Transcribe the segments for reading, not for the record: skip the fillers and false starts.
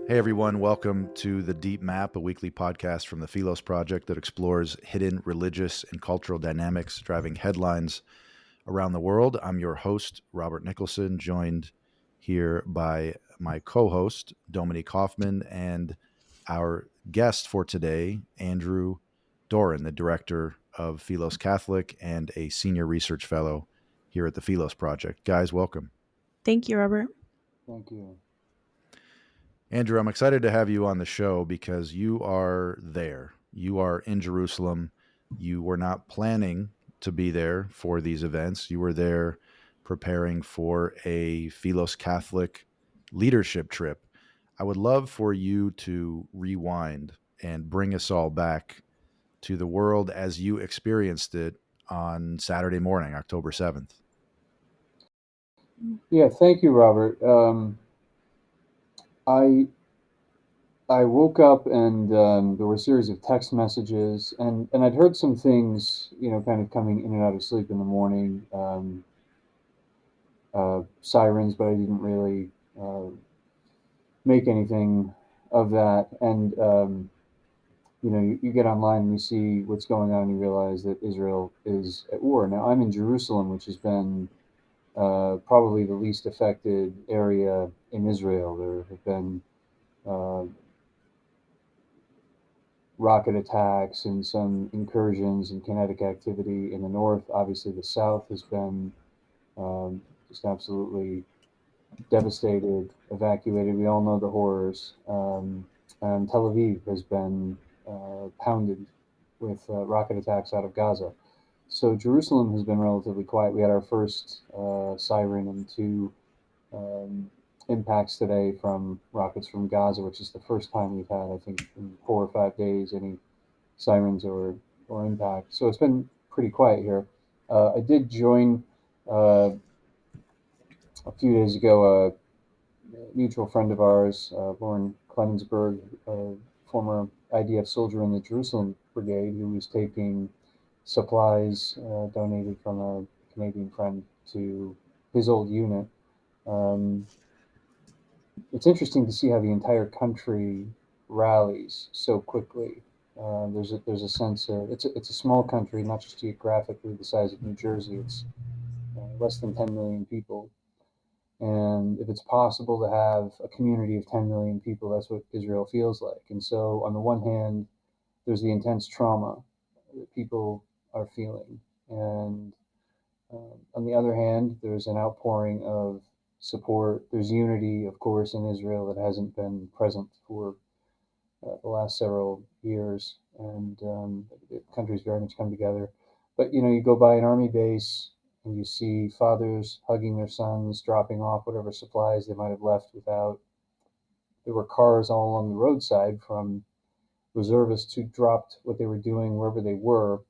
Hey everyone, welcome to The Deep Map, a weekly podcast from the Philos Project that explores hidden religious and cultural dynamics driving headlines around the world. I'm your host, Robert Nicholson, joined here by my co-host, Dominique Hoffman, and our guest for today, Andrew Doran, the director of Philos Catholic and a senior research fellow here at the Philos Project. Guys, welcome. Thank you, Robert. Thank you. Andrew, I'm excited to have you on the show because you are there. You are in Jerusalem. You were not planning to be there for these events. You were there preparing for a Philos Catholic leadership trip. I would love for you to rewind and bring us all back to the world as you experienced it on Saturday morning, October 7th. Yeah, thank you, Robert. I I woke up and there were a series of text messages, and I'd heard some things, kind of coming in and out of sleep in the morning, sirens, but I didn't really make anything of that. And you get online and you see what's going on, and you realize that Israel is at war. Now, I'm in Jerusalem, which has been probably the least affected area in Israel. There have been uh, rocket attacks and some incursions and kinetic activity in the north. Obviously, the south has been just absolutely devastated, evacuated. We all know the horrors. And Tel Aviv has been pounded with rocket attacks out of Gaza. So Jerusalem has been relatively quiet. We had our first siren and two impacts today from rockets from Gaza, which is the first time we've had, I think, in 4 or 5 days, any sirens or impact. So it's been pretty quiet here. I did join uh, a few days ago a mutual friend of ours, Lauren Clemensberg, a former IDF soldier in the Jerusalem Brigade, who was taking supplies donated from a Canadian friend to his old unit. Um, it's interesting to see how the entire country rallies so quickly. There's a sense of it's a small country, not just geographically the size of New Jersey. It's less than 10 million people, and if it's possible to have a community of 10 million people, that's what Israel feels like. And so, on the one hand, there's the intense trauma that people are feeling, and on the other hand, there's an outpouring of support. There's unity, of course, in Israel that hasn't been present for the last several years, and the country's very much come together. But you go by an army base and you see fathers hugging their sons, dropping off whatever supplies they might have left without. There were cars all along the roadside from reservists who dropped what they were doing wherever they were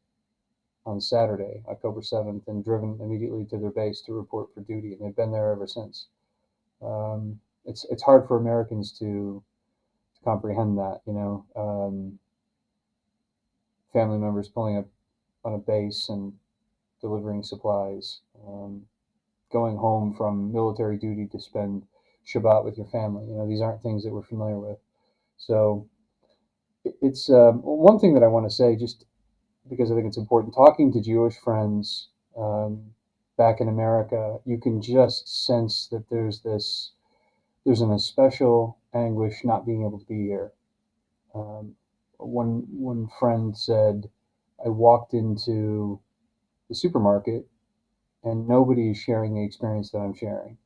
on Saturday, October 7th, and driven immediately to their base to report for duty, and they've been there ever since. It's hard for Americans to comprehend that, family members pulling up on a base and delivering supplies, going home from military duty to spend Shabbat with your family. These aren't things that we're familiar with. So it's one thing that I want to say, just because I think it's important. Talking to Jewish friends back in America, you can just sense that there's an especial anguish not being able to be here. One friend said, I walked into the supermarket and nobody is sharing the experience that I'm sharing.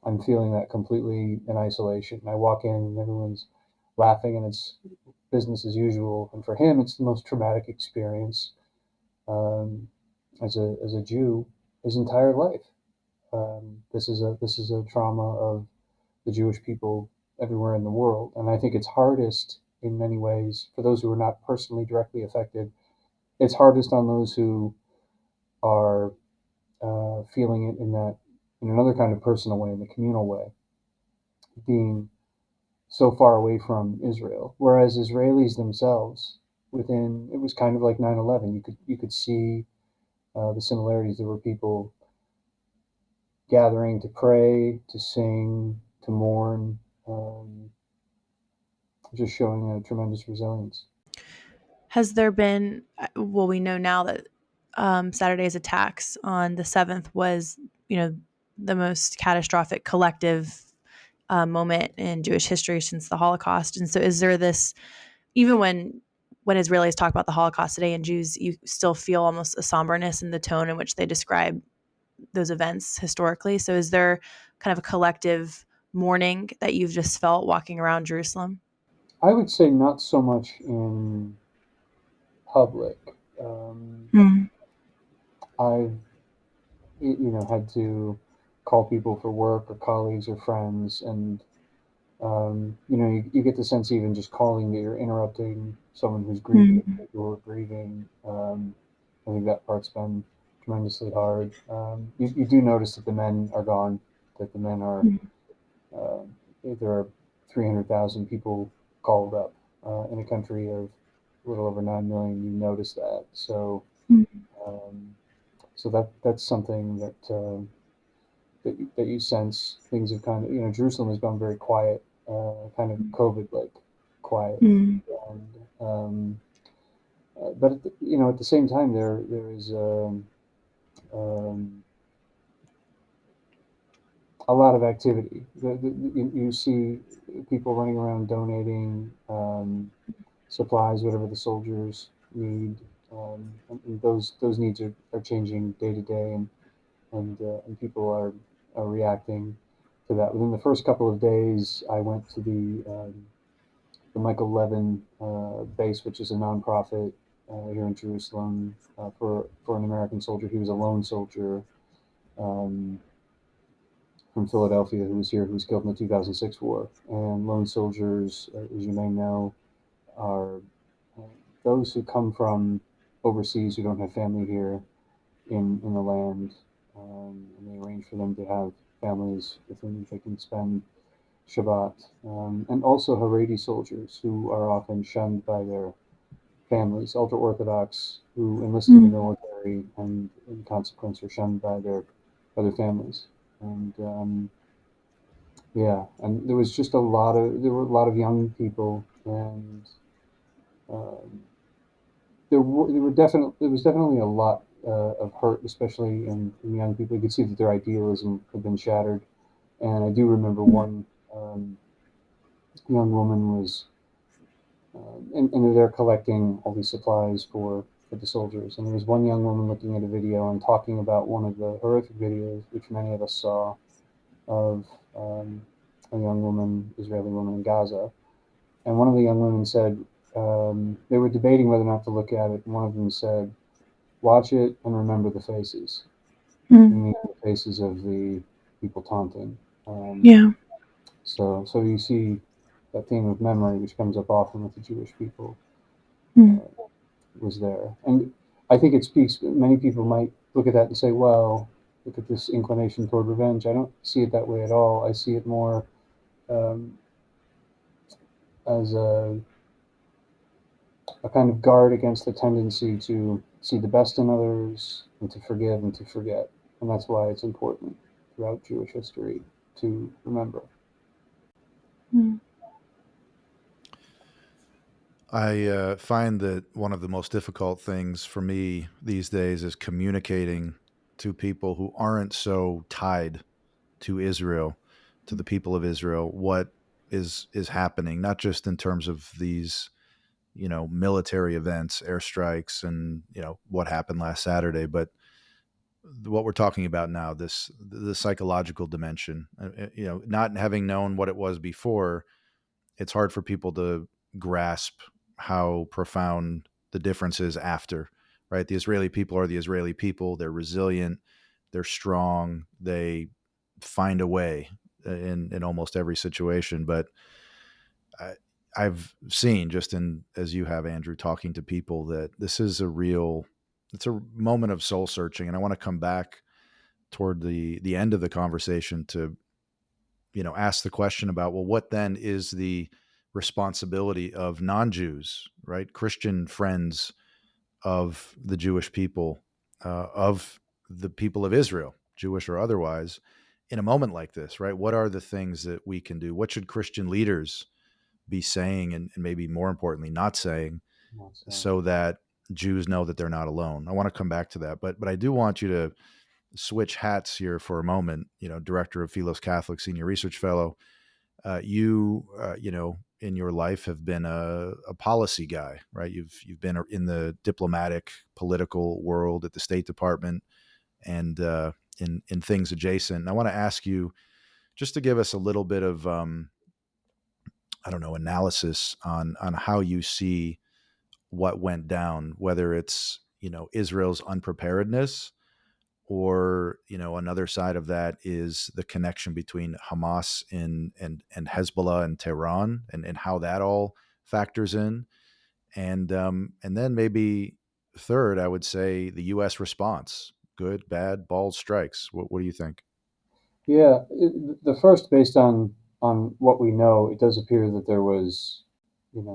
I'm feeling that completely in isolation. I walk in and everyone's laughing and it's business as usual. And for him, it's the most traumatic experience um, as a Jew his entire life. This is a trauma of the Jewish people everywhere in the world, and I think it's hardest in many ways for those who are not personally directly affected. It's hardest on those who are feeling it in another kind of personal way, in the communal way, being so far away from Israel. Whereas Israelis themselves, within it was kind of like 9/11. You could see the similarities. There were people gathering to pray, to sing, to mourn. just showing a tremendous resilience. Has there been, well, we know now that Saturday's attacks on the 7th was, the most catastrophic collective moment in Jewish history since the Holocaust. And so is there this, even when Israelis talk about the Holocaust today and Jews, you still feel almost a somberness in the tone in which they describe those events historically. So is there kind of a collective mourning that you've just felt walking around Jerusalem? I would say not so much in public. Um, Mm. I've had to call people for work or colleagues or friends, and you get the sense even just calling that you're interrupting someone who's grieving, Mm. people who are grieving. I think that part's been tremendously hard. You do notice that the men are gone, that the men are, Mm. uh, there are 300,000 people called up in a country of a little over 9 million. You notice that. Mm. Um, so that's something that you sense. Things have kind of, Jerusalem has gone very quiet, kind of COVID like quiet. Mm. And, but at the same time, there is um, a lot of activity. You see people running around donating supplies, whatever the soldiers need. And those needs are changing day to day, and people are reacting to that. Within the first couple of days, I went to the Michael Levin base, which is a nonprofit here in Jerusalem for an American soldier. He was a lone soldier um, from Philadelphia who was here, who was killed in the 2006 war. And lone soldiers, as you may know, are those who come from overseas who don't have family here in the land, and they arrange for them to have families with whom they can spend Shabbat, and also Haredi soldiers who are often shunned by their families, ultra Orthodox who enlist in the Mm. military and in consequence are shunned by their families. And yeah, and there were a lot of young people, and um, there was definitely a lot of hurt, especially in young people. You could see that their idealism had been shattered. And I do remember one um, young woman was, and they're collecting all these supplies for the soldiers. And there was one young woman looking at a video and talking about one of the horrific videos, which many of us saw, of a young woman, Israeli woman in Gaza. And one of the young women said, they were debating whether or not to look at it. And one of them said, watch it and remember the faces, Mm. meaning the faces of the people taunting. Um, Yeah. so you see that theme of memory, which comes up often with the Jewish people, Mm. uh, was there. And I think it speaks, many people might look at that and say, well, look at this inclination toward revenge. I don't see it that way at all. I see it more um, as a kind of guard against the tendency to see the best in others and to forgive and to forget. And that's why it's important throughout Jewish history to remember. Mm. I find that one of the most difficult things for me these days is communicating to people who aren't so tied to Israel, to the people of Israel, what is happening, not just in terms of these, military events, airstrikes, and what happened last Saturday, but what we're talking about now, this the psychological dimension. Not having known what it was before, it's hard for people to grasp how profound the difference is after, right? The Israeli people are the Israeli people. They're resilient, they're strong, they find a way in almost every situation. But I, I've seen, just in as you have, Andrew, talking to people, that this is it's a moment of soul searching. And I want to come back toward the end of the conversation to ask the question about, well, what then is the responsibility of non-Jews, right, Christian friends of the Jewish people, of the people of Israel, Jewish or otherwise, in a moment like this, right? What are the things that we can do? What should Christian leaders be saying, and maybe more importantly, not saying, So, so that Jews know that they're not alone? I want to come back to that, but I do want you to switch hats here for a moment. Director of Philos Catholic, senior research fellow. In your life have been a policy guy, right? You've been in the diplomatic, political world at the State Department and in things adjacent. And I want to ask you just to give us a little bit of analysis on how you see what went down, whether it's Israel's unpreparedness, or another side of that is the connection between Hamas and Hezbollah and Tehran, and how that all factors in, and then maybe third, I would say the U.S. response: good, bad, bold strikes. What do you think? yeah, the first, based on what we know, it does appear that there was,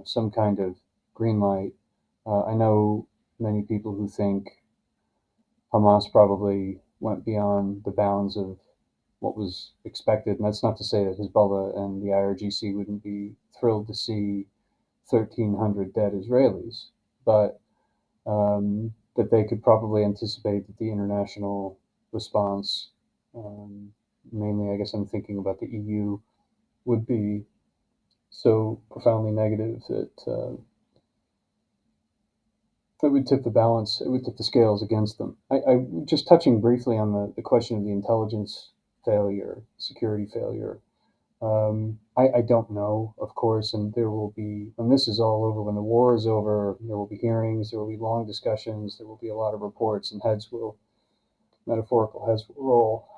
some kind of green light. I know many people who think Hamas probably went beyond the bounds of what was expected, and that's not to say that Hezbollah and the IRGC wouldn't be thrilled to see 1,300 dead Israelis, but that they could probably anticipate that the international response, um, mainly, I guess I'm thinking about the EU, would be so profoundly negative that it would tip the balance, it would tip the scales against them. I just touching briefly on the question of the intelligence failure, security failure. I don't know, of course, and there will be, when this is all over, when the war is over, there will be hearings, there will be long discussions, there will be a lot of reports, and metaphorical heads will roll.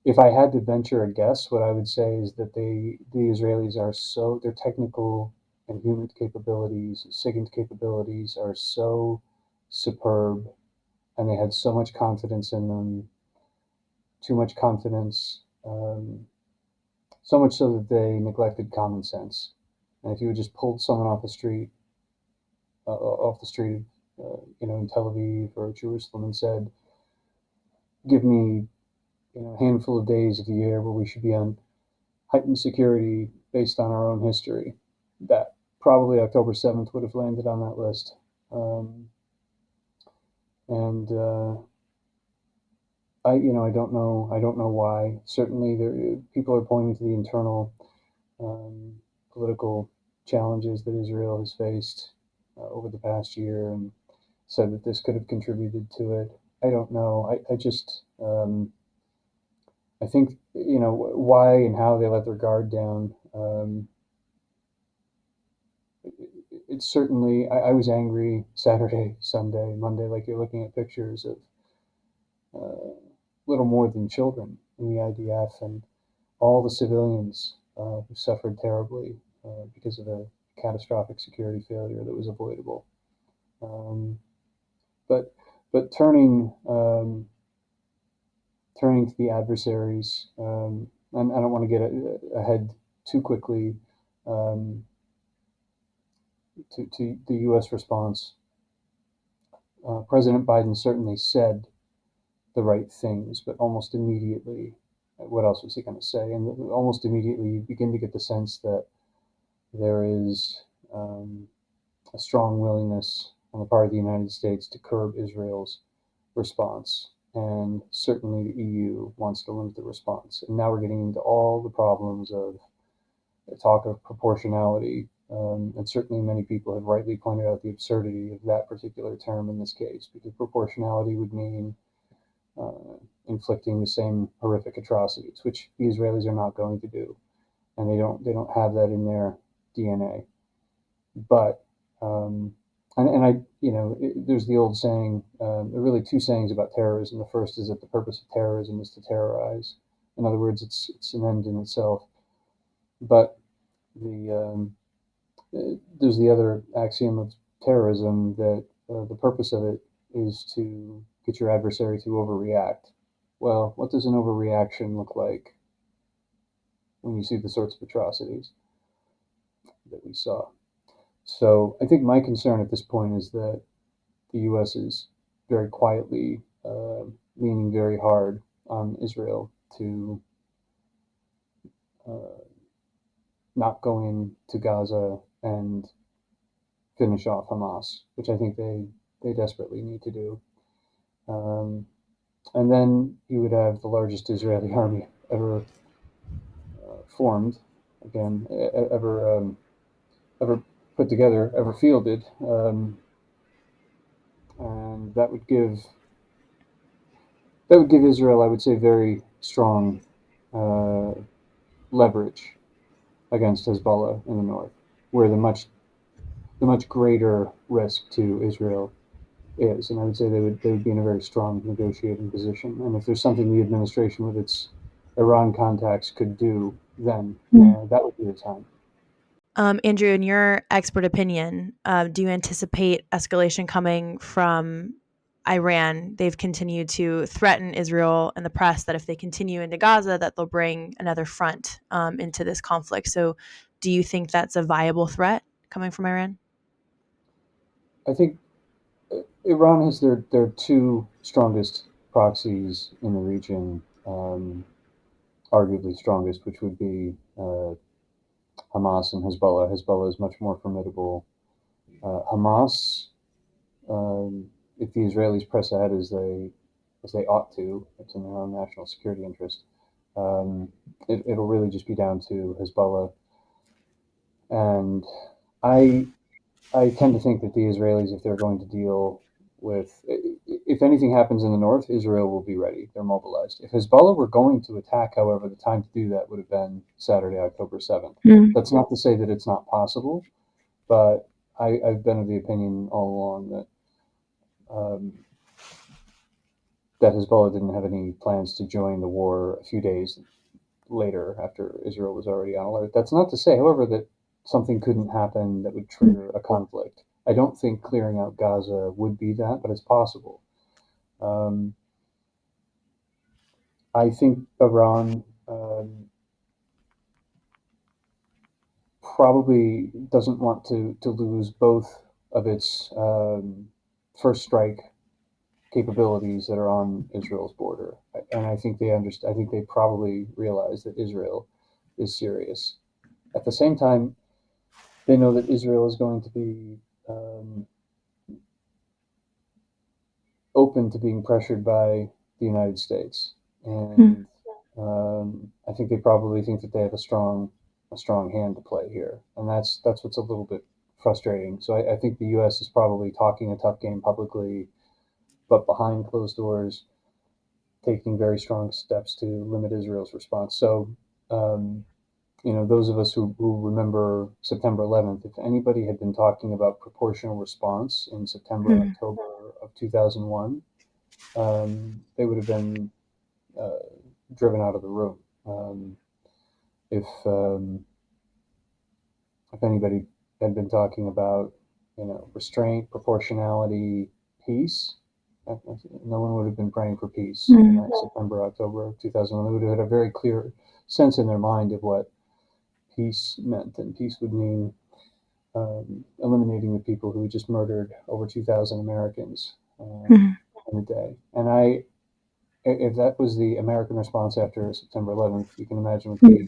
If I had to venture a guess, what I would say is that the Israelis are so, their technical and human capabilities, SIGINT capabilities are so superb, and they had so much confidence in them, too much confidence, so much so that they neglected common sense. And if you had just pulled someone off the street, in Tel Aviv or Jerusalem, and said, "Give me, a handful of days of the year where we should be on heightened security based on our own history," that probably October 7th would have landed on that list. And I don't know why. Certainly, people are pointing to the internal political challenges that Israel has faced over the past year, and said that this could have contributed to it. I don't know. I just I think why and how they let their guard down. It's certainly. I was angry Saturday, Sunday, Monday, like you're looking at pictures of little more than children in the IDF, and all the civilians who suffered terribly because of a catastrophic security failure that was avoidable. Um, but turning to the adversaries, and I don't want to get ahead too quickly, to the U.S. response. President Biden certainly said the right things, but almost immediately, what else was he going to say? And almost immediately, you begin to get the sense that there is a strong willingness on the part of the United States to curb Israel's response. And certainly the EU wants to limit the response. And now we're getting into all the problems of the talk of proportionality. And certainly many people have rightly pointed out the absurdity of that particular term in this case, because proportionality would mean inflicting the same horrific atrocities, which the Israelis are not going to do, and they don't have that in their DNA. But and I, there's the old saying. There are really two sayings about terrorism. The first is that the purpose of terrorism is to terrorize. In other words, it's an end in itself. But there's the other axiom of terrorism, that the purpose of it is to get your adversary to overreact. Well, what does an overreaction look like when you see the sorts of atrocities that we saw? So I think my concern at this point is that the U.S. is very quietly leaning very hard on Israel to not go into Gaza and finish off Hamas, which I think they desperately need to do. And then you would have the largest Israeli army ever formed, again, ever put together, ever fielded, and that would give Israel, I would say, very strong leverage against Hezbollah in the north, where the much greater risk to Israel is, and I would say they would be in a very strong negotiating position. And if there's something the administration with its Iran contacts could do, then that would be the time. Andrew, in your expert opinion, do you anticipate escalation coming from Iran? They've continued to threaten Israel in the press that if they continue into Gaza, that they'll bring another front into this conflict. So do you think that's a viable threat coming from Iran? I think Iran has their two strongest proxies in the region, arguably strongest, which would be Hamas and Hezbollah. Hezbollah is much more formidable. Hamas, if the Israelis press ahead as they ought to, it's in their own national security interest. It'll really just be down to Hezbollah, and I tend to think that the Israelis, if they're going to deal with, if anything happens in the north, Israel will be ready. They're mobilized. If Hezbollah were going to attack, however, the time to do that would have been Saturday, October 7th. That's not to say that it's not possible, but I've been of the opinion all along that that Hezbollah didn't have any plans to join the war a few days later after Israel was already on alert. That's not to say, however, that something couldn't happen that would trigger a conflict. I don't think clearing out Gaza would be that, but it's possible. I think Iran probably doesn't want to lose both of its first strike capabilities that are on Israel's border, and I think they understand. I think they probably realize that Israel is serious. At the same time, they know that Israel is going to be open to being pressured by the United States, and I think they probably think that they have a strong hand to play here, and that's what's a little bit frustrating. So I think the U.S. is probably talking a tough game publicly, but behind closed doors, taking very strong steps to limit Israel's response. So, those of us who remember September 11th, if anybody had been talking about proportional response in September, October of 2001, they would have been driven out of the room. If anybody had been talking about, restraint, proportionality, peace, no one would have been praying for peace in that September, October of 2001. They would have had a very clear sense in their mind of what peace meant, and peace would mean eliminating the people who had just murdered over 2,000 Americans in a day. And if that was the American response after September 11th, you can imagine what the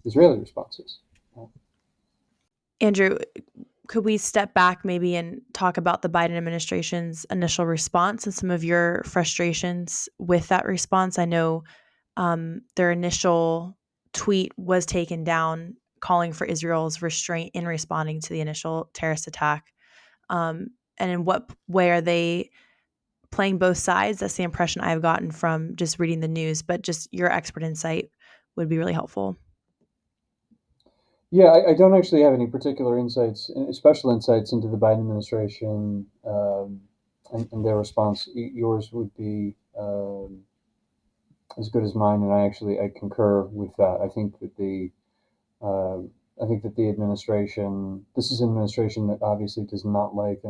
Israeli response is. Andrew, could we step back maybe and talk about the Biden administration's initial response and some of your frustrations with that response? I know their initial tweet was taken down calling for Israel's restraint in responding to the initial terrorist attack. And in what way are they playing both sides? That's the impression I've gotten from just reading the news, but just your expert insight would be really helpful. Yeah, I don't actually have any particular insights, special insights into the Biden administration and their response. Yours would be as good as mine, and I concur with that. I think that the administration, this is an administration that obviously does not like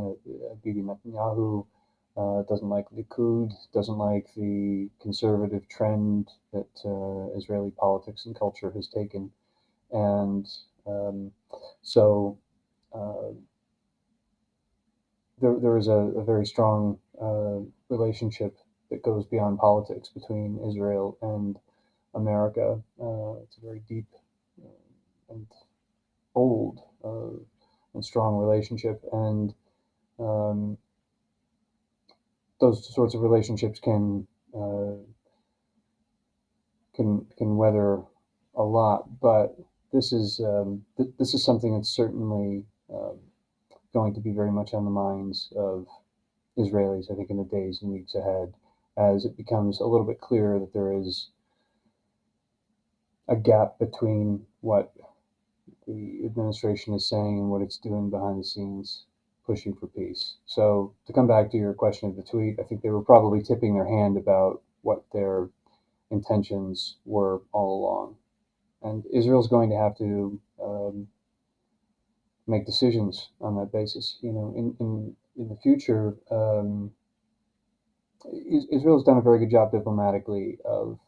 Bibi Netanyahu, doesn't like Likud, doesn't like the conservative trend that Israeli politics and culture has taken. And so there is a very strong relationship that goes beyond politics between Israel and America. It's a very deep and old and strong relationship, and those sorts of relationships can weather a lot. But this is something that's certainly going to be very much on the minds of Israelis, I think, in the days and weeks ahead, as it becomes a little bit clearer that there is a gap between what the administration is saying and what it's doing behind the scenes, pushing for peace. So to come back to your question of the tweet, I think they were probably tipping their hand about what their intentions were all along. And Israel's going to have to make decisions on that basis. In the future, Israel's done a very good job diplomatically of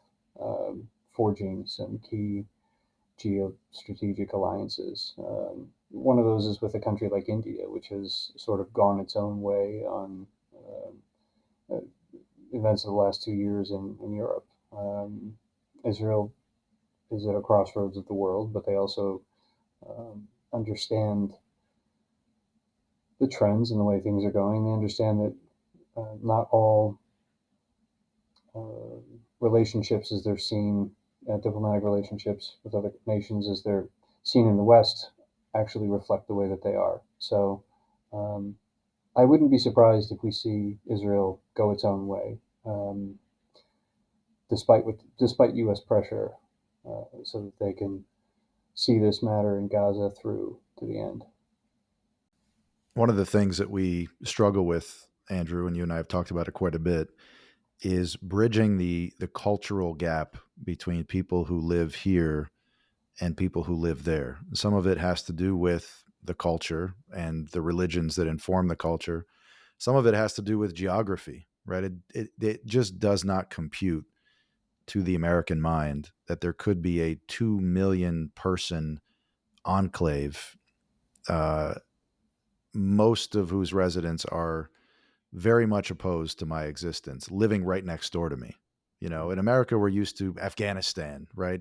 forging some key geostrategic alliances. One of those is with a country like India, which has sort of gone its own way on events of the last 2 years in Europe. Israel is at a crossroads of the world, but they also understand the trends and the way things are going. They understand that not all relationships as they're seen, diplomatic relationships with other nations as they're seen in the West, actually reflect the way that they are. So I wouldn't be surprised if we see Israel go its own way, despite U.S. pressure, so that they can see this matter in Gaza through to the end. One of the things that we struggle with, Andrew, and you and I have talked about it quite a bit, is bridging the cultural gap between people who live here and people who live there. Some of it has to do with the culture and the religions that inform the culture. Some of it has to do with geography, right? It just does not compute to the American mind that there could be a 2 million person enclave, most of whose residents are very much opposed to my existence, living right next door to me. In America, we're used to Afghanistan, right?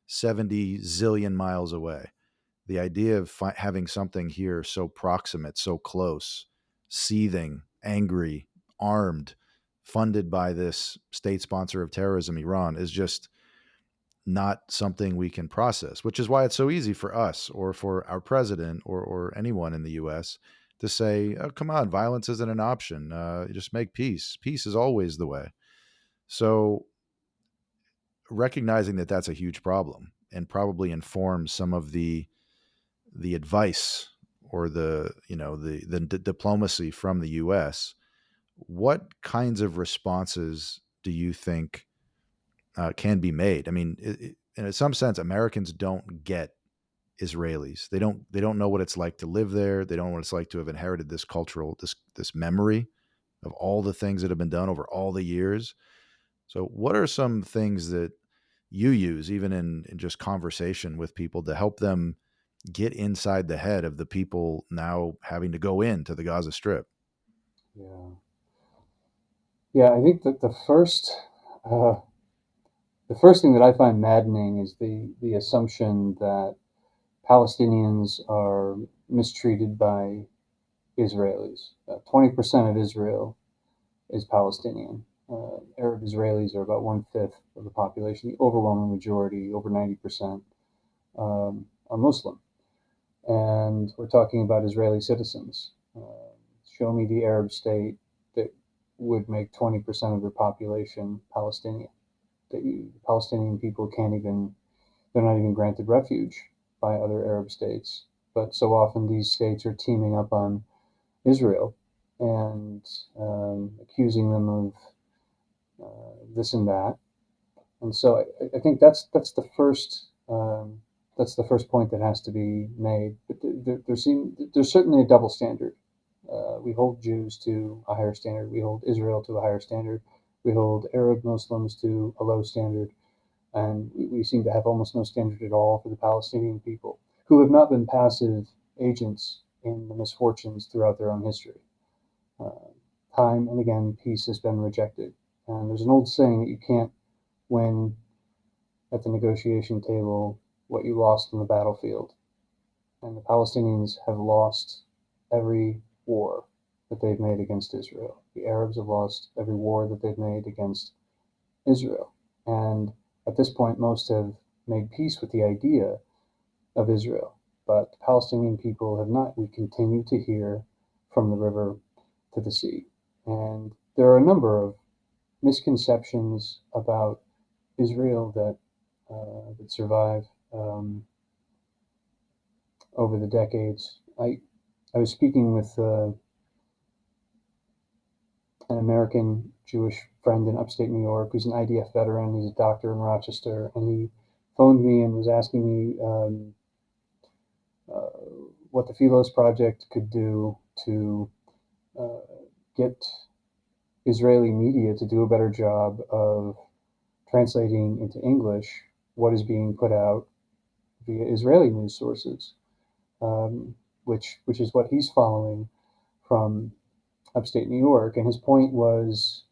70 zillion miles away. The idea of having something here so proximate, so close, seething, angry, armed, funded by this state sponsor of terrorism, Iran, is just not something we can process, which is why it's so easy for us or for our president or anyone in the U.S. to say, oh, come on, violence isn't an option. Just make peace. Peace is always the way. So recognizing that that's a huge problem and probably informs some of the advice or the diplomacy from the U.S. What kinds of responses do you think can be made? I mean, in some sense, Americans don't get Israelis. They don't know what it's like to live there. They don't know what it's like to have inherited this cultural, this memory of all the things that have been done over all the years. So what are some things that you use, even in just conversation with people, to help them get inside the head of the people now having to go into the Gaza Strip? Yeah, I think that the first thing that I find maddening is the assumption that Palestinians are mistreated by Israelis. 20% of Israel is Palestinian. Arab Israelis are about 1/5 of the population. The overwhelming majority, over 90%, are Muslim. And we're talking about Israeli citizens. Show me the Arab state that would make 20% of their population Palestinian. The Palestinian people they're not even granted refuge by other Arab states. But so often these states are teaming up on Israel and accusing them of this and that. And so I think that's the first point that has to be made. But there's certainly a double standard. We hold Jews to a higher standard. We hold Israel to a higher standard. We hold Arab Muslims to a low standard. And we seem to have almost no standard at all for the Palestinian people, who have not been passive agents in the misfortunes throughout their own history. Time and again, peace has been rejected. And there's an old saying that you can't win at the negotiation table what you lost on the battlefield. and the Palestinians have lost every war that they've made against Israel. The Arabs have lost every war that they've made against Israel. And at this point, most have made peace with the idea of Israel. But the Palestinian people have not. We continue to hear from the river to the sea. And there are a number of misconceptions about Israel that survive over the decades. I was speaking with an American Jewish friend in upstate New York who's an IDF veteran. He's a doctor in Rochester, and he phoned me and was asking me what the Philos Project could do to get Israeli media to do a better job of translating into English what is being put out via Israeli news sources, which is what he's following from upstate New York. And his point was,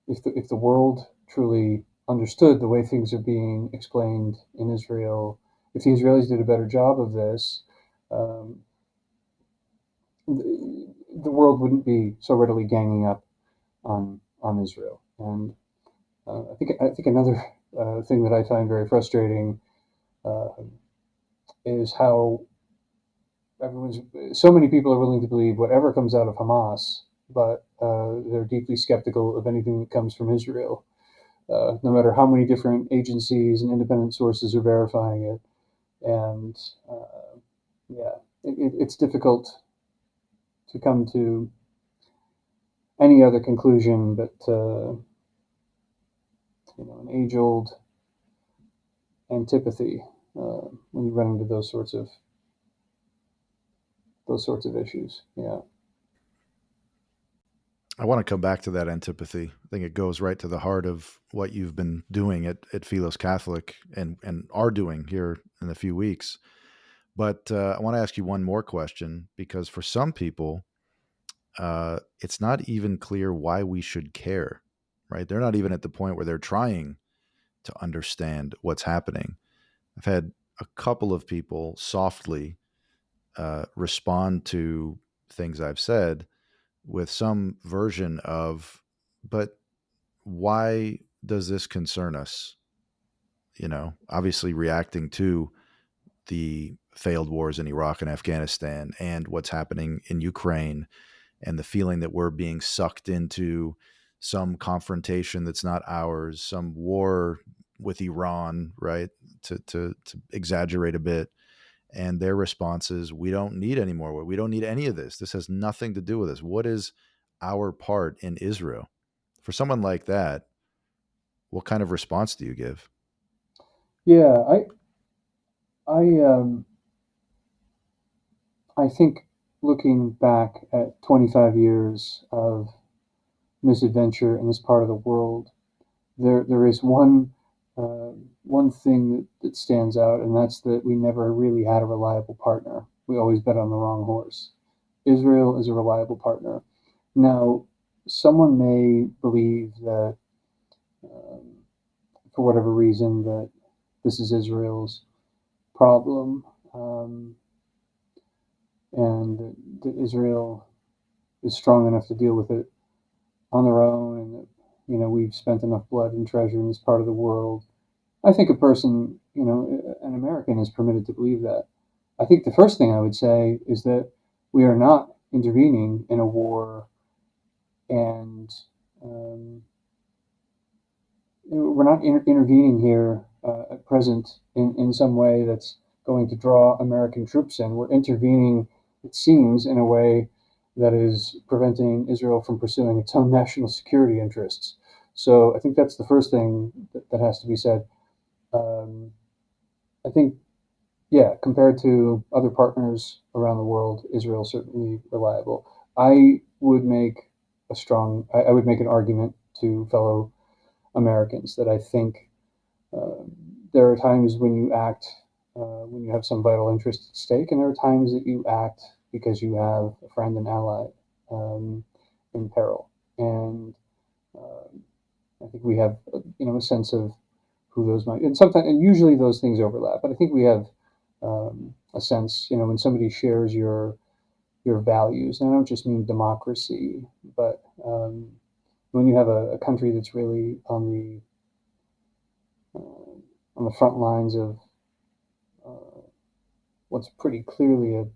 if the world truly understood the way things are being explained in Israel, if the Israelis did a better job of this, the world wouldn't be so readily ganging up on Israel. And I think another thing that I find very frustrating is how so many people are willing to believe whatever comes out of Hamas, but they're deeply skeptical of anything that comes from Israel, no matter how many different agencies and independent sources are verifying it. And it's difficult to come to any other conclusion but an age-old antipathy when you run into those sorts of issues. Yeah. I want to come back to that antipathy. I think it goes right to the heart of what you've been doing at Philos Catholic and are doing here in a few weeks. But I want to ask you one more question, because for some people, it's not even clear why we should care, right? They're not even at the point where they're trying to understand what's happening. I've had a couple of people softly respond to things I've said with some version of, but why does this concern us? Obviously reacting to the failed wars in Iraq and Afghanistan and what's happening in Ukraine, and the feeling that we're being sucked into some confrontation that's not ours, some war with Iran, right? To exaggerate a bit. And their response is, we don't need any more war. We don't need any of this. This has nothing to do with us. What is our part in Israel? For someone like that, what kind of response do you give? Yeah, I think looking back at 25 years of misadventure in this part of the world, there is one thing that stands out, and that's that we never really had a reliable partner. We always bet on the wrong horse. Israel is a reliable partner. Now, someone may believe that, for whatever reason, that this is Israel's problem, and that Israel is strong enough to deal with it on their own, and that we've spent enough blood and treasure in this part of the world. I think a person, an American, is permitted to believe that. I think the first thing I would say is that we are not intervening in a war, and we're not intervening here at present in some way that's going to draw American troops in. We're intervening, it seems, in a way that is preventing Israel from pursuing its own national security interests. So I think that's the first thing that has to be said. I think, yeah, compared to other partners around the world, Israel is certainly reliable. I would make I would make an argument to fellow Americans that I think there are times when you act when you have some vital interest at stake, and there are times that you act because you have a friend and ally in peril. And I think we have a sense of who those might, and sometimes, and usually those things overlap. But I think we have a sense, when somebody shares your values, and I don't just mean democracy, but when you have a country that's really on the front lines of what's pretty clearly a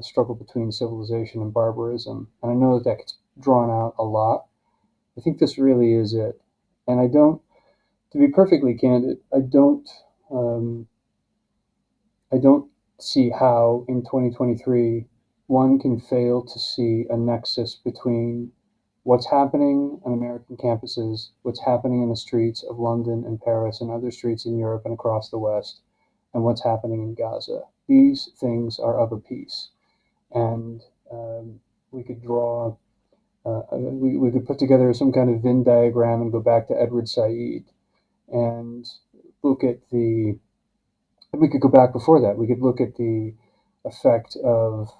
struggle between civilization and barbarism, and I know that gets drawn out a lot. I think this really is it, and to be perfectly candid, I don't see how in 2023 one can fail to see a nexus between what's happening on American campuses, what's happening in the streets of London and Paris and other streets in Europe and across the West, and what's happening in Gaza. These things are of a piece. And we could draw, we could put together some kind of Venn diagram and go back to Edward Said and look at we could go back before that. We could look at the effect of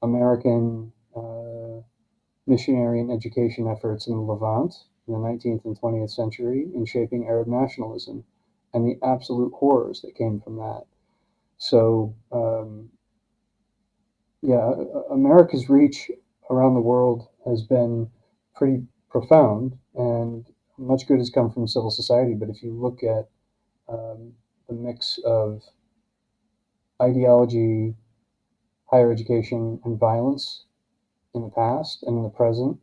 American missionary and education efforts in the Levant in the 19th and 20th century in shaping Arab nationalism and the absolute horrors that came from that. So, America's reach around the world has been pretty profound, and much good has come from civil society. But if you look at the mix of ideology, higher education, and violence in the past and in the present,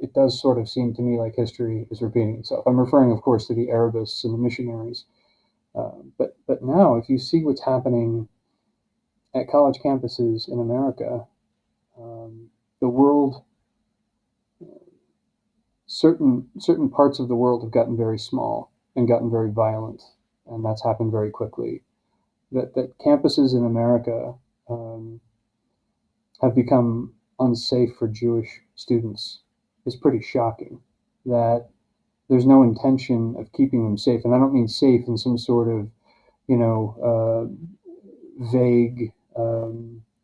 it does sort of seem to me like history is repeating itself. I'm referring, of course, to the Arabists and the missionaries. But now, if you see what's happening at college campuses in America, the world, certain parts of the world have gotten very small and gotten very violent, and that's happened very quickly. That campuses in America have become unsafe for Jewish students is pretty shocking. That there's no intention of keeping them safe, and I don't mean safe in some sort of, vague,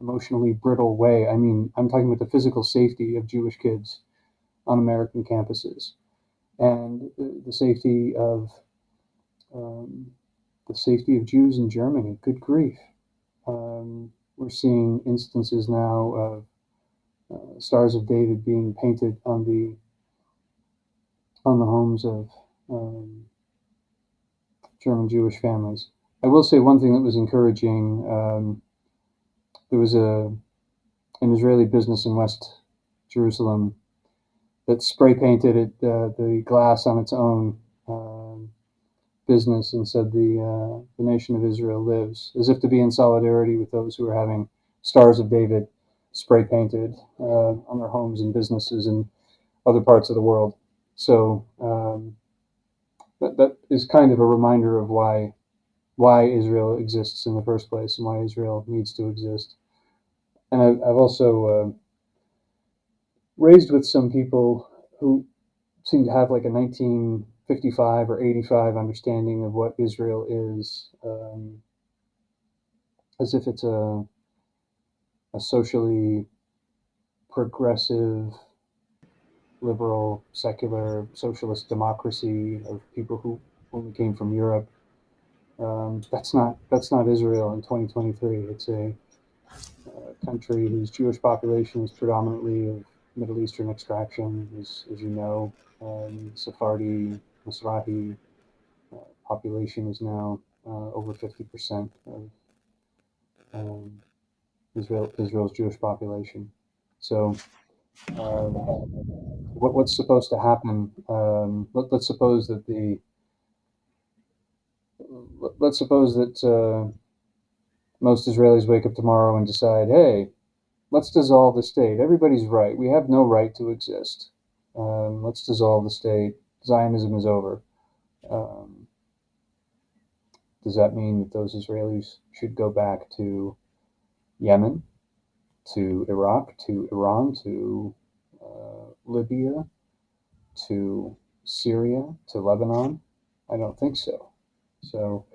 emotionally brittle way. I mean, I'm talking about the physical safety of Jewish kids on American campuses, and the safety of Jews in Germany. Good grief! We're seeing instances now of Stars of David being painted on the homes of German Jewish families. I will say one thing that was encouraging. There was an Israeli business in West Jerusalem that spray painted the glass on its own business and said the nation of Israel lives, as if to be in solidarity with those who are having Stars of David spray painted on their homes and businesses in other parts of the world. So that is kind of a reminder of why Israel exists in the first place and why Israel needs to exist. And I've also raised with some people who seem to have like a 1955 or 85 understanding of what Israel is, as if it's a socially progressive, liberal, secular, socialist democracy of people who only came from Europe. That's not Israel in 2023. It's a country whose Jewish population is predominantly of Middle Eastern extraction, as you know. Sephardi, Mizrahi population is now over 50% of Israel's Jewish population. So, what's supposed to happen? Let's suppose that most Israelis wake up tomorrow and decide, hey, let's dissolve the state. Everybody's right. We have no right to exist. Let's dissolve the state. Zionism is over. Does that mean that those Israelis should go back to Yemen, to Iraq, to Iran, to Libya, to Syria, to Lebanon? I don't think so. So,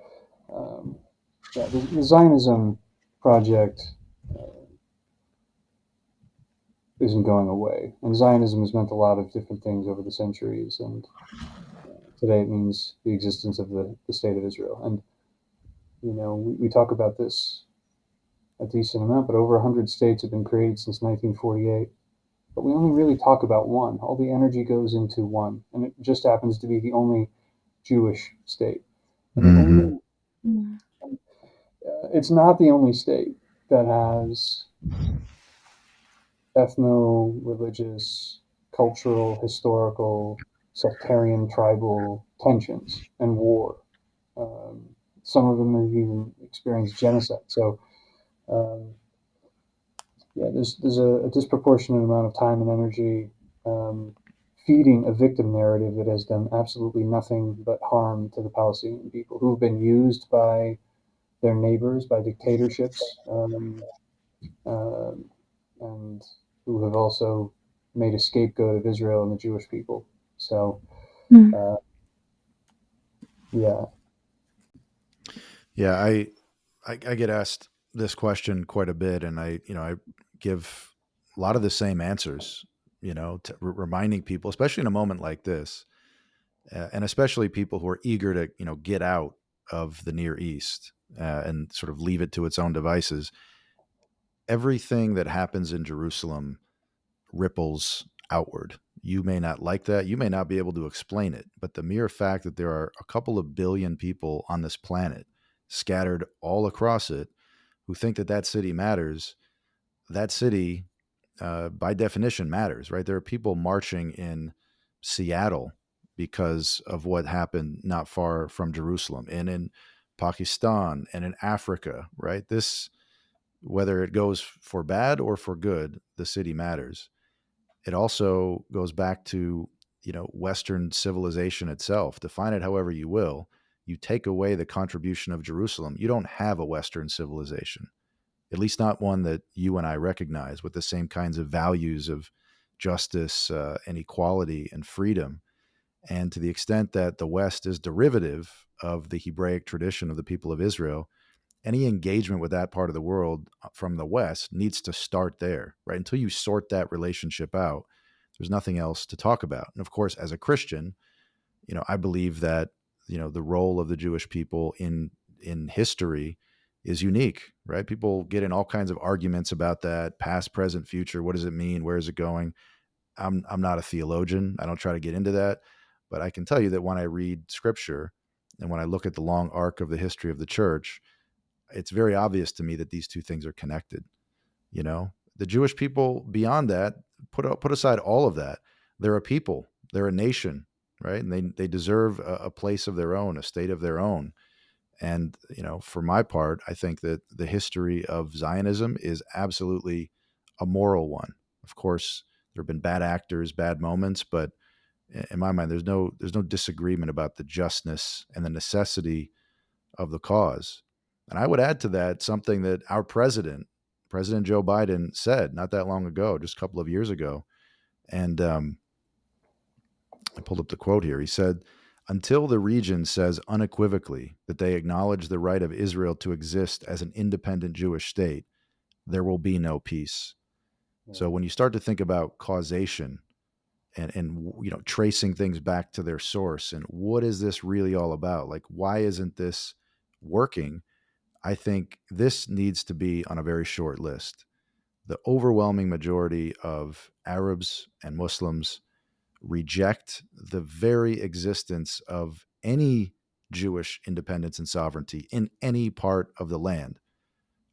the Zionism project isn't going away. And Zionism has meant a lot of different things over the centuries. And today it means the existence of the state of Israel. And We talk about this a decent amount, but over 100 states have been created since 1948. But we only really talk about one. All the energy goes into one, and it just happens to be the only Jewish state. And it's not the only state that has ethno-religious, cultural, historical, sectarian, tribal tensions and war. Um, some of them have even experienced genocide. So, yeah, there's a disproportionate amount of time and energy feeding a victim narrative that has done absolutely nothing but harm to the Palestinian people, who've been used by their neighbors, by dictatorships, and who have also made a scapegoat of Israel and the Jewish people. So, yeah. Yeah, I get asked this question quite a bit, and I give a lot of the same answers, reminding people, especially in a moment like this, and especially people who are eager to, get out of the Near East and sort of leave it to its own devices. Everything that happens in Jerusalem ripples outward. You may not like that. You may not be able to explain it, but the mere fact that there are a couple of billion people on this planet scattered all across it who think that that city matters, that city, by definition, matters, right? There are people marching in Seattle because of what happened not far from Jerusalem, and in Pakistan and in Africa, right? This, whether it goes for bad or for good, the city matters. It also goes back to, Western civilization itself. Define it however you will. You take away the contribution of Jerusalem, you don't have a Western civilization, at least not one that you and I recognize with the same kinds of values of justice and equality and freedom. And to the extent that the West is derivative of the Hebraic tradition of the people of Israel, any engagement with that part of the world from the West needs to start there, right? Until you sort that relationship out, there's nothing else to talk about. And of course, as a Christian, I believe that, the role of the Jewish people in history is unique, right? People get in all kinds of arguments about that, past, present, future. What does it mean? Where is it going? I'm not a theologian. I don't try to get into that, but I can tell you that when I read scripture and when I look at the long arc of the history of the church, it's very obvious to me that these two things are connected. The Jewish people beyond that, put aside all of that, they're a people, they're a nation, right? And they deserve a place of their own, a state of their own. And, for my part, I think that the history of Zionism is absolutely a moral one. Of course, there have been bad actors, bad moments, but in my mind, there's no disagreement about the justness and the necessity of the cause. And I would add to that something that our President Joe Biden, said not that long ago, just a couple of years ago. And I pulled up the quote here. He said, "Until the region says unequivocally that they acknowledge the right of Israel to exist as an independent Jewish state, there will be no peace." Yeah. So when you start to think about causation and tracing things back to their source and what is this really all about? Like, why isn't this working? I think this needs to be on a very short list. The overwhelming majority of Arabs and Muslims reject the very existence of any Jewish independence and sovereignty in any part of the land.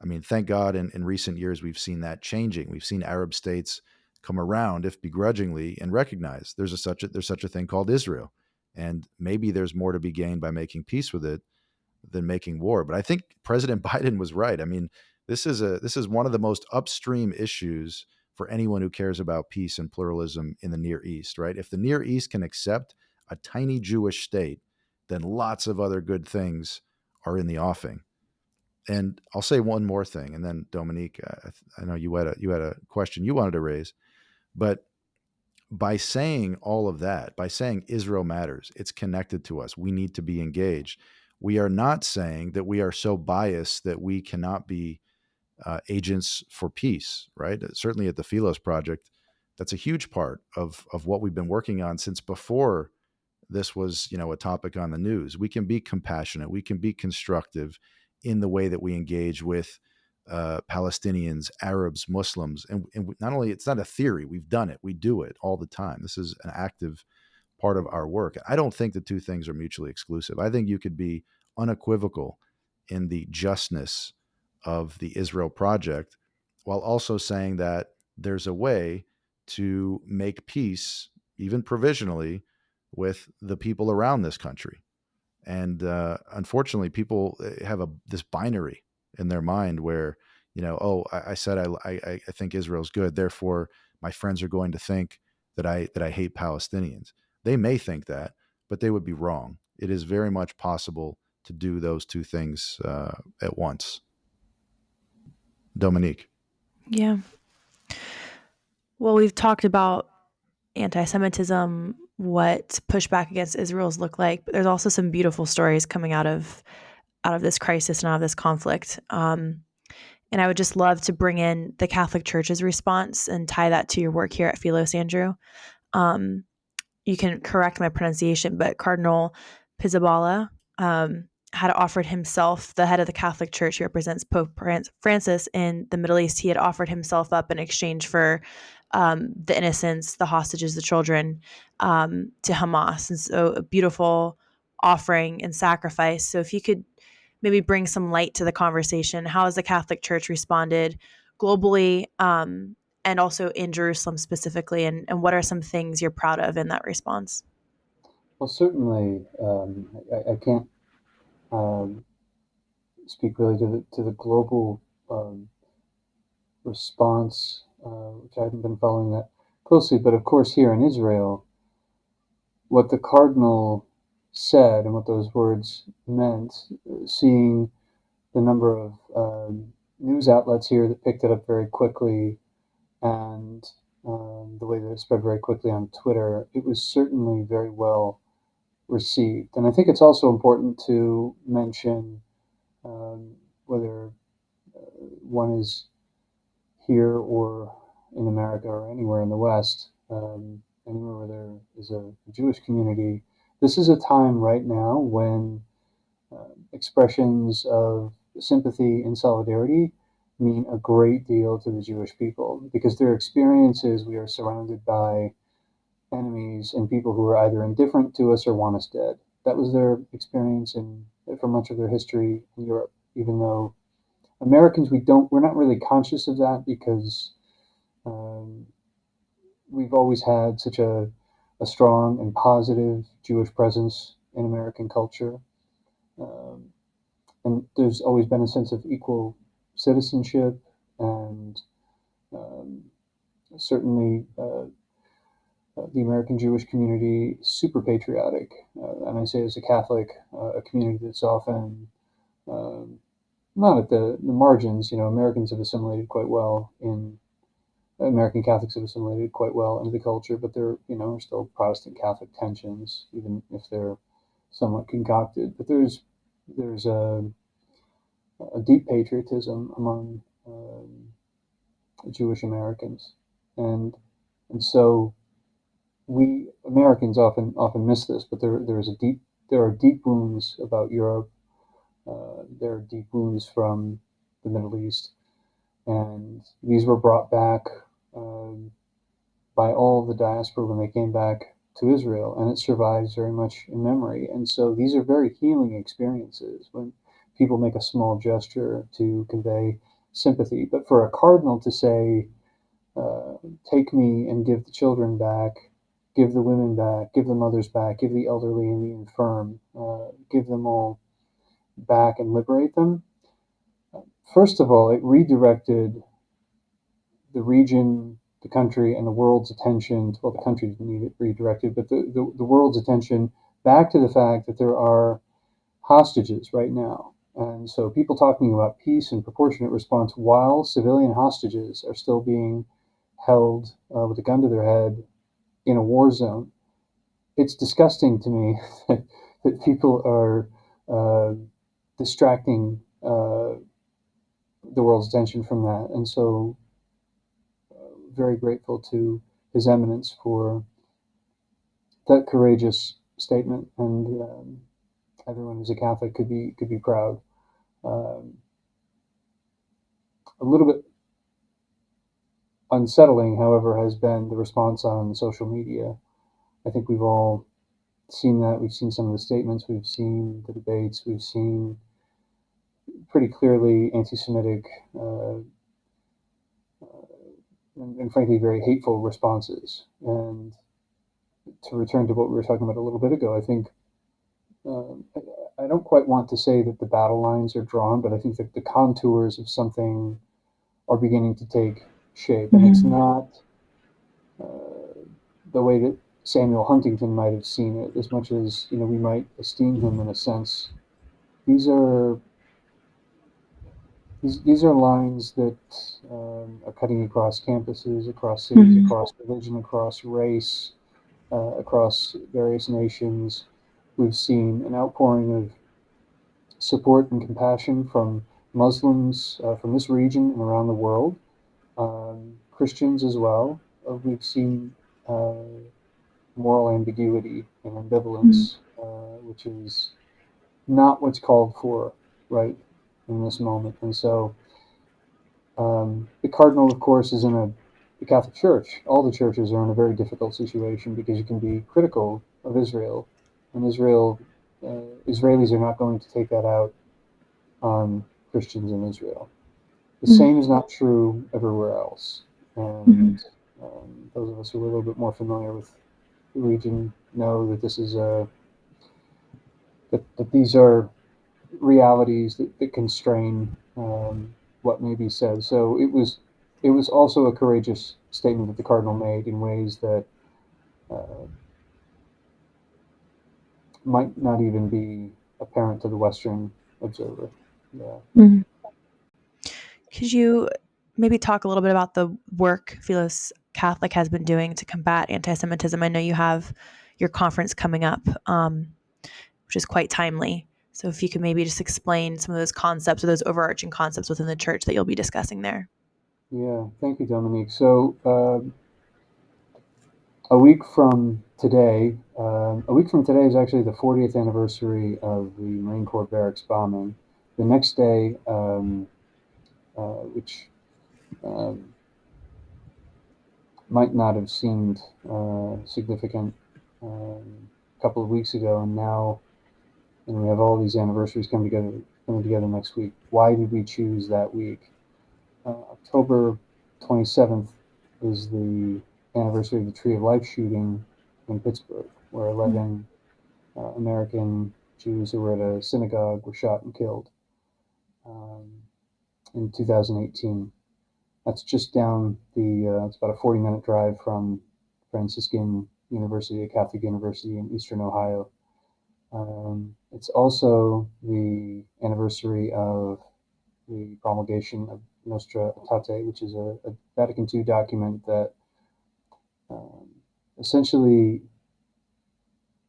I mean, thank God in recent years we've seen that changing. We've seen Arab states come around, if begrudgingly, and recognize there's such a thing called Israel. And maybe there's more to be gained by making peace with it than making war. But I think President Biden was right. I mean, this is one of the most upstream issues for anyone who cares about peace and pluralism in the Near East, right? If the Near East can accept a tiny Jewish state, then lots of other good things are in the offing. And I'll say one more thing, and then Dominique, I know you had a question you wanted to raise, but by saying all of that, by saying Israel matters, it's connected to us. We need to be engaged. We are not saying that we are so biased that we cannot be agents for peace, right? Certainly at the Philos Project, that's a huge part of what we've been working on since before this was, a topic on the news. We can be compassionate. We can be constructive in the way that we engage with Palestinians, Arabs, Muslims. And not only, it's not a theory, we've done it, we do it all the time. This is an active part of our work. I don't think the two things are mutually exclusive. I think you could be unequivocal in the justness of the Israel project while also saying that there's a way to make peace, even provisionally, with the people around this country. And unfortunately, people have this binary in their mind where, oh, I said I think Israel's good, therefore my friends are going to think that I hate Palestinians. They may think that, but they would be wrong. It is very much possible to do those two things at once. Dominique. Yeah. Well, we've talked about anti-Semitism, what pushback against Israel's look like, but there's also some beautiful stories coming out of this crisis and out of this conflict. And I would just love to bring in the Catholic Church's response and tie that to your work here at Philos, Andrew. You can correct my pronunciation, but Cardinal Pizzaballa had offered himself, the head of the Catholic Church, who represents Pope Francis in the Middle East. He had offered himself up in exchange for the innocents, the hostages, the children, to Hamas. And so a beautiful offering and sacrifice. So if you could maybe bring some light to the conversation, how has the Catholic Church responded globally, and also in Jerusalem specifically, and what are some things you're proud of in that response? Well, certainly, I can't speak really to the global response, which I haven't been following that closely. But of course, here in Israel, what the cardinal said and what those words meant, seeing the number of news outlets here that picked it up very quickly, and the way that it spread very quickly on Twitter, it was certainly very well received. And I think it's also important to mention, whether one is here or in America or anywhere in the West, anywhere where there is a Jewish community, this is a time right now when expressions of sympathy and solidarity mean a great deal to the Jewish people, because their experiences, we are surrounded by enemies and people who are either indifferent to us or want us dead. That was their experience for much of their history in Europe, even though Americans, we're not really conscious of that, because we've always had such a strong and positive Jewish presence in American culture. And there's always been a sense of equal citizenship, and certainly the American Jewish community is super patriotic. And I say as a Catholic, a community that's often not at the margins. Americans have assimilated quite well American Catholics have assimilated quite well into the culture, but there, are still Protestant Catholic tensions, even if they're somewhat concocted. But there's a deep patriotism among Jewish Americans, and so we Americans often miss this. But there are deep wounds about Europe. There are deep wounds from the Middle East, and these were brought back by all of the diaspora when they came back to Israel, and it survives very much in memory. And so these are very healing experiences when people make a small gesture to convey sympathy. But for a cardinal to say, take me and give the children back, give the women back, give the mothers back, give the elderly and the infirm, give them all back and liberate them. First of all, it redirected the region, the country, and the world's attention. Well, the country didn't need it redirected, but the world's attention back to the fact that there are hostages right now. And so people talking about peace and proportionate response while civilian hostages are still being held with a gun to their head in a war zone. It's disgusting to me that people are distracting the world's attention from that. And so very grateful to His Eminence for that courageous statement, and everyone who's a Catholic could be proud A little bit unsettling, however, has been the response on social media. I think we've all seen that. We've seen some of the statements, we've seen the debates, we've seen pretty clearly anti-Semitic and frankly very hateful responses. And to return to what we were talking about a little bit ago, I think I don't quite want to say that the battle lines are drawn, but I think that the contours of something are beginning to take shape, and it's not the way that Samuel Huntington might have seen it, as much as we might esteem him in a sense. These are lines that are cutting across campuses, across cities, across religion, across race, across various nations. We've seen an outpouring of support and compassion from Muslims from this region and around the world, Christians as well. We've seen moral ambiguity and ambivalence, which is not what's called for right in this moment. And so the cardinal, of course, is in the Catholic Church. All the churches are in a very difficult situation because you can be critical of Israel, and Israelis are not going to take that out on Christians in Israel. The same is not true everywhere else. And those of us who are a little bit more familiar with the region know that this is that these are realities that constrain what may be said. So it was also a courageous statement that the cardinal made in ways that might not even be apparent to the Western observer. Yeah. Could you maybe talk a little bit about the work Philos Catholic has been doing to combat anti-Semitism? I know you have your conference coming up, which is quite timely. So if you could maybe just explain some of those concepts or those overarching concepts within the church that you'll be discussing there. Yeah, thank you, Dominique. So a week from today is actually the 40th anniversary of the Marine Corps barracks bombing. The next day, which might not have seemed significant a couple of weeks ago, and now we have all these anniversaries coming together next week. Why did we choose that week? October 27th is the anniversary of the Tree of Life shooting in Pittsburgh, where 11 American Jews who were at a synagogue were shot and killed in 2018. That's just down it's about a 40-minute drive from Franciscan University, a Catholic university in Eastern Ohio. It's also the anniversary of the promulgation of Nostra Aetate, which is a Vatican II document that essentially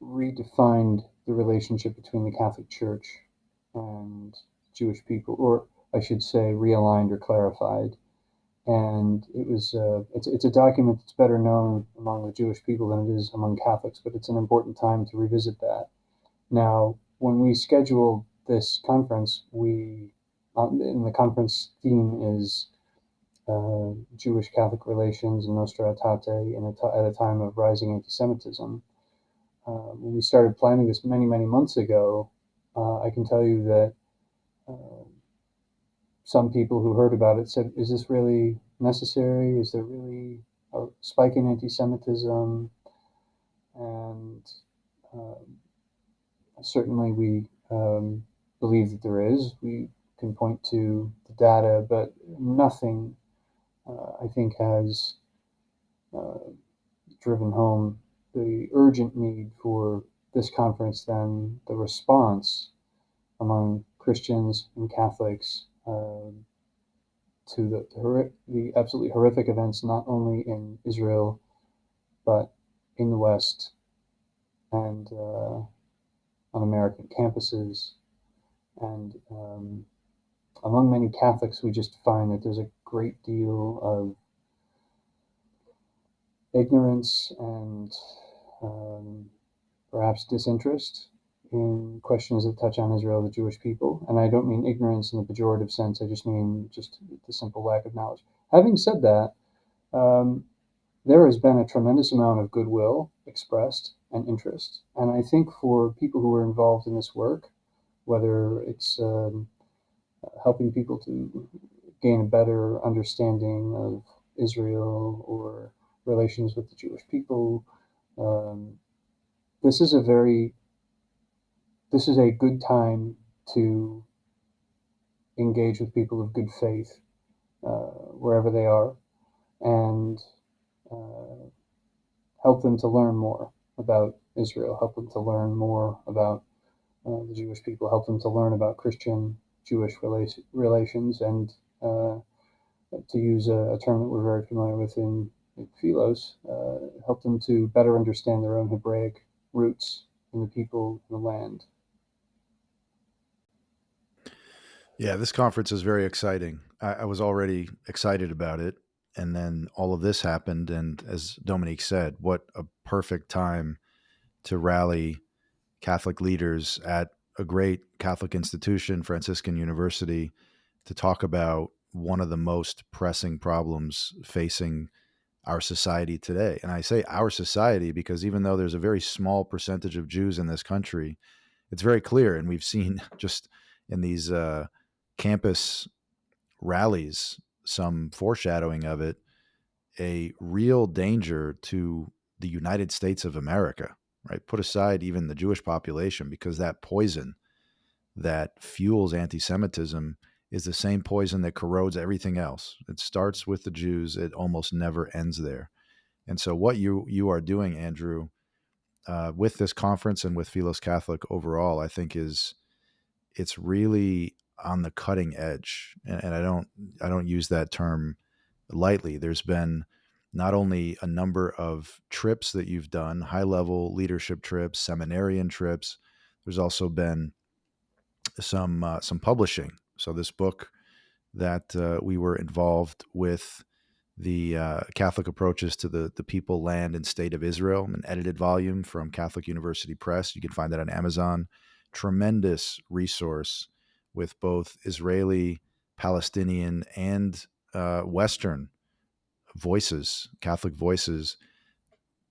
redefined the relationship between the Catholic Church and Jewish people, or I should say realigned or clarified. And it's a document that's better known among the Jewish people than it is among Catholics, but it's an important time to revisit that. Now, when we scheduled this conference, and the conference theme is Jewish Catholic relations and Nostra Aetate at a time of rising anti-Semitism. When we started planning this many, many months ago, I can tell you that some people who heard about it said, is this really necessary? Is there really a spike in anti-Semitism? And certainly we believe that there is. We can point to the data, but nothing, I think, has driven home the urgent need for this conference than the response among Christians and Catholics to the absolutely horrific events, not only in Israel, but in the West and on American campuses. And among many Catholics, we just find that there's a great deal of ignorance and perhaps disinterest in questions that touch on Israel, the Jewish people. And I don't mean ignorance in the pejorative sense. I just mean just the simple lack of knowledge. Having said that, there has been a tremendous amount of goodwill expressed and interest. And I think for people who are involved in this work, whether it's helping people to gain a better understanding of Israel or relations with the Jewish people, this is a good time to engage with people of good faith wherever they are, and help them to learn more about Israel, help them to learn more about the Jewish people, help them to learn about Christian-Jewish relations, and to use a term that we're very familiar with in Philos, help them to better understand their own Hebraic roots in the people, in the land. Yeah, this conference is very exciting. I was already excited about it. And then all of this happened. And as Dominique said, what a perfect time to rally Catholic leaders at a great Catholic institution, Franciscan University, to talk about one of the most pressing problems facing our society today. And I say our society because even though there's a very small percentage of Jews in this country, it's very clear. And we've seen just in these campus rallies some foreshadowing of it, a real danger to the United States of America, right? Put aside even the Jewish population, because that poison that fuels anti-Semitism is the same poison that corrodes everything else. It starts with the Jews. It almost never ends there. And so what you are doing, Andrew, with this conference and with Philos Catholic overall, I think it's really on the cutting edge. And I don't use that term lightly. There's been not only a number of trips that you've done, high level leadership trips, seminarian trips. There's also been some publishing. So this book that we were involved with, the Catholic Approaches to the People, Land, and State of Israel, an edited volume from Catholic University Press. You can find that on Amazon. Tremendous resource with both Israeli, Palestinian, and Western voices, Catholic voices,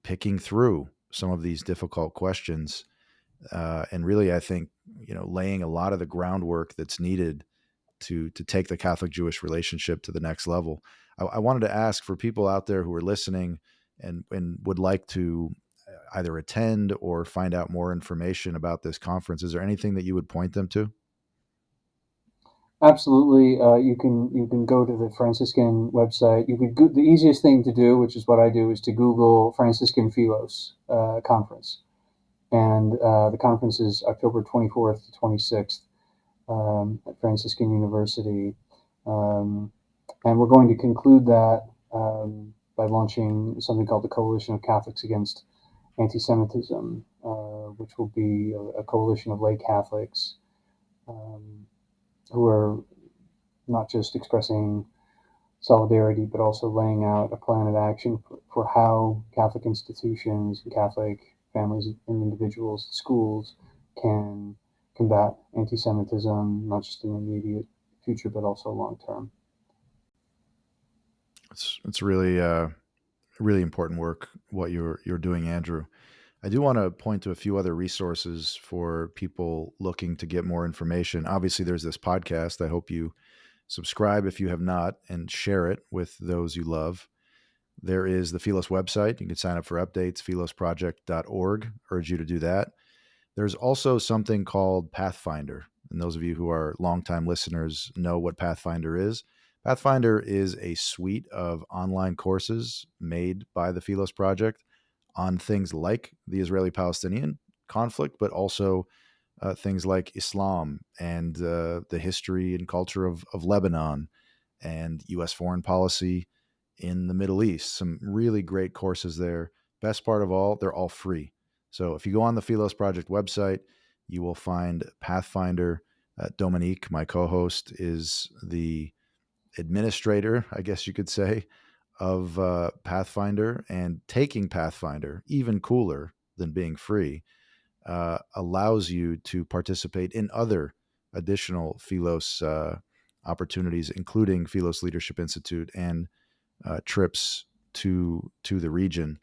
picking through some of these difficult questions. And really, I think, laying a lot of the groundwork that's needed to take the Catholic-Jewish relationship to the next level. I wanted to ask, for people out there who are listening and would like to either attend or find out more information about this conference, is there anything that you would point them to? Absolutely. You can go to the Franciscan website. The easiest thing to do, which is what I do, is to Google Franciscan Philos conference, and the conference is October 24th to 26th at Franciscan University, and we're going to conclude that by launching something called the Coalition of Catholics Against Anti-Semitism, which will be a coalition of lay Catholics who are not just expressing solidarity, but also laying out a plan of action for how Catholic institutions and Catholic families and individuals, schools, can combat anti-Semitism, not just in the immediate future, but also long term. It's really really important work what you're doing, Andrew. I do want to point to a few other resources for people looking to get more information. Obviously, there's this podcast. I hope you subscribe if you have not, and share it with those you love. There is the Philos website. You can sign up for updates, philosproject.org. Urge you to do that. There's also something called Pathfinder. And those of you who are longtime listeners know what Pathfinder is. Pathfinder is a suite of online courses made by the Philos Project on things like the Israeli-Palestinian conflict, but also things like Islam and the history and culture of Lebanon and U.S. foreign policy in the Middle East. Some really great courses there. Best part of all, they're all free. So if you go on the Philos Project website, you will find Pathfinder. Dominique, my co-host, is the administrator, I guess you could say, of Pathfinder, and taking Pathfinder, even cooler than being free, allows you to participate in other additional Philos opportunities, including Philos Leadership Institute and trips to the region.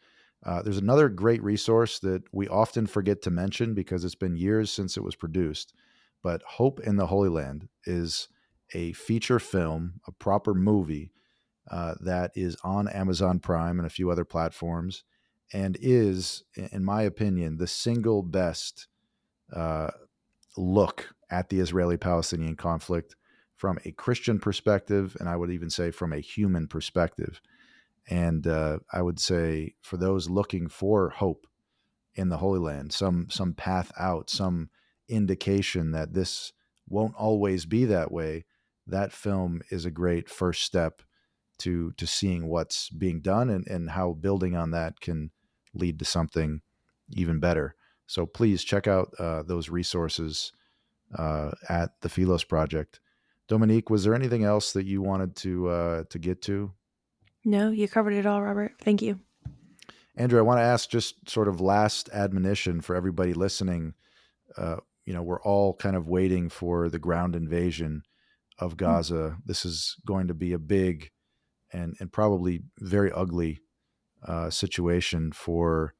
There's another great resource that we often forget to mention because it's been years since it was produced. But Hope in the Holy Land is a feature film, a proper movie that is on Amazon Prime and a few other platforms, and is, in my opinion, the single best uh, look at the Israeli-Palestinian conflict from a Christian perspective, and I would even say from a human perspective. And I would say for those looking for hope in the Holy Land, some path out, some indication that this won't always be that way, that film is a great first step to seeing what's being done and how building on that can lead to something even better. So please check out those resources at the Philos Project. Dominique, was there anything else that you wanted to get to? No, you covered it all, Robert. Thank you. Andrew, I want to ask just sort of last admonition for everybody listening. We're all kind of waiting for the ground invasion of Gaza. This is going to be a big and probably very ugly situation for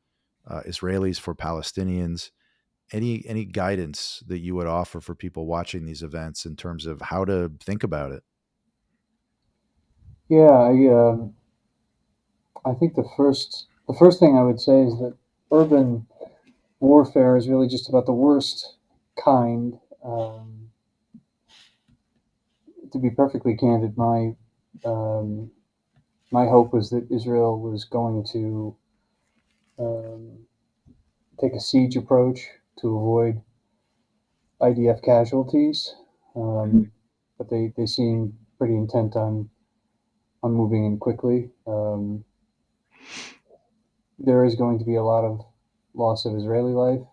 Israelis, for Palestinians. Any guidance that you would offer for people watching these events in terms of how to think about it? Yeah, I think the first thing I would say is that urban warfare is really just about the worst kind. To be perfectly candid, um, my hope was that Israel was going to um, take a siege approach to avoid IDF casualties, but they seem pretty intent on moving in quickly. There is going to be a lot of loss of Israeli life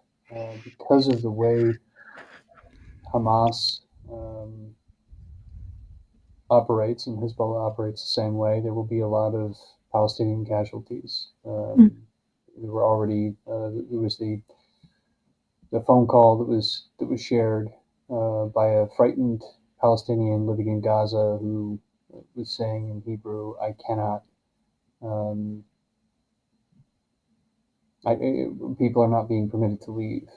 because of the way Hamas operates and Hezbollah operates the same way. There will be a lot of Palestinian casualties. There were already there was the phone call that was shared by a frightened Palestinian living in Gaza who was saying in Hebrew, "I cannot." Um, People are not being permitted to leave,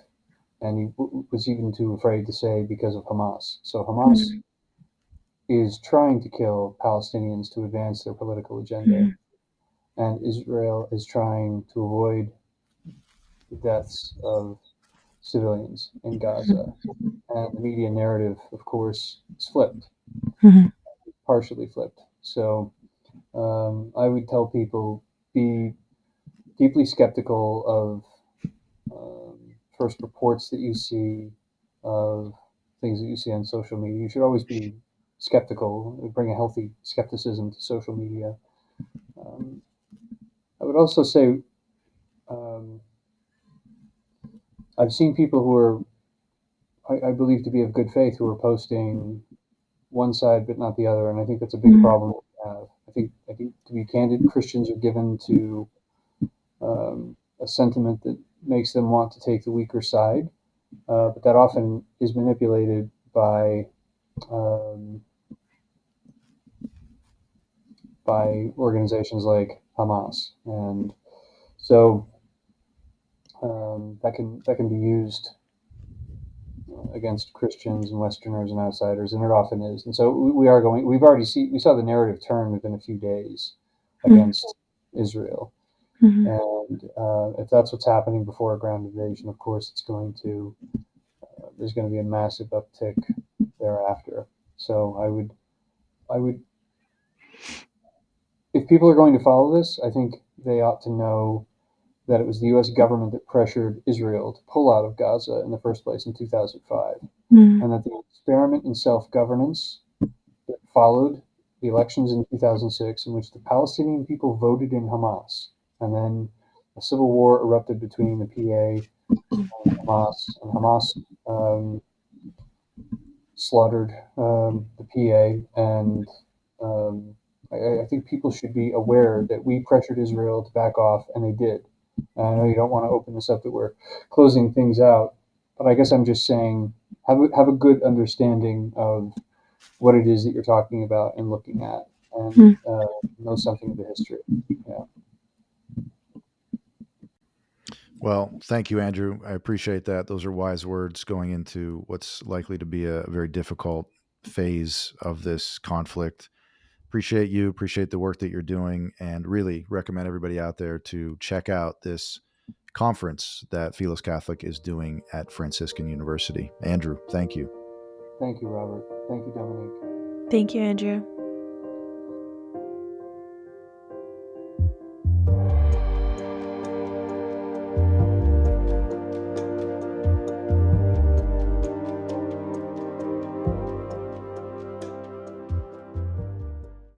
and he was even too afraid to say because of Hamas. So Hamas is trying to kill Palestinians to advance their political agenda, and Israel is trying to avoid the deaths of civilians in Gaza. And the media narrative, of course, is flipped, partially flipped. So I would tell people be deeply skeptical of first reports that you see of things that you see on social media. You should always be skeptical, bring a healthy skepticism to social media. Um, I would also say um, I've seen people who are, I believe, to be of good faith who are posting one side but not the other, and I think that's a big problem we have. I think to be candid, Christians are given to a sentiment that makes them want to take the weaker side, but that often is manipulated um, by organizations like Hamas, and so that can be used against Christians and Westerners and outsiders, and it often is. And so we are going. We saw the narrative turn within a few days against Israel, and if that's what's happening before a ground invasion, of course, it's going to there's going to be a massive uptick thereafter. So I would, if people are going to follow this, I think they ought to know that it was the U.S. government that pressured Israel to pull out of Gaza in the first place in 2005, and that the experiment in self-governance that followed the elections in 2006, in which the Palestinian people voted in Hamas, and then a civil war erupted between the PA and Hamas slaughtered the PA, and I think people should be aware that we pressured Israel to back off, and they did. I know you don't want to open this up that we're closing things out, but I guess I'm just saying have a good understanding of what it is that you're talking about and looking at, and know something of the history. Yeah. Well, thank you, Andrew. I appreciate that. Those are wise words going into what's likely to be a very difficult phase of this conflict. Appreciate you, appreciate the work that you're doing, and really recommend everybody out there to check out this conference that Philos Catholic is doing at Franciscan University. Andrew, thank you. Thank you, Robert. Thank you, Dominique. Thank you, Andrew.